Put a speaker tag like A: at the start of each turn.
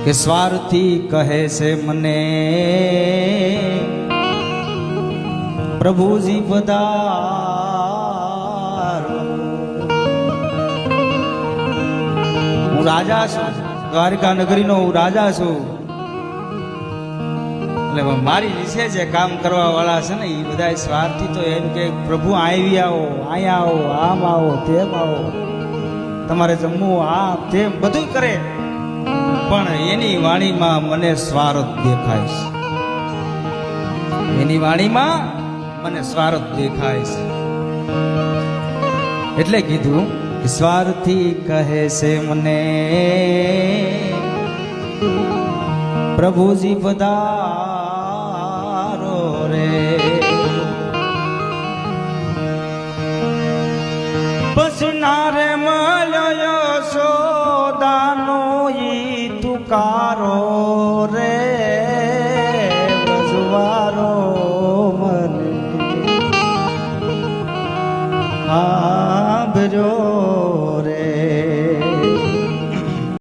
A: કે સ્વાર્થી કહે છે મને પ્રભુજી પધારો. હું રાજા છું, દ્વારકા નગરીનો હું રાજા છું. એટલે મારી વિશે જે કામ કરવા વાળા છે ને એ બધા સ્વાર્થી તો એમ કે પ્રભુ આવી આવો, અહીંયા આવો, આમ આવો, તેમ આવો, તમારે જમવું, આ તેમ બધું કરે, પણ એની વાણીમાં મને સ્વાર્થ દેખાય છે. એની વાણીમાં મને સ્વાર્થ દેખાય છે. એટલે કીધું કે સ્વાર્થી કહે છે મને પ્રભુજી પધારો રે. બસનારે મળ્યો સોદાનો ઈ તુકારો રે, બસવારો મને આભર્યો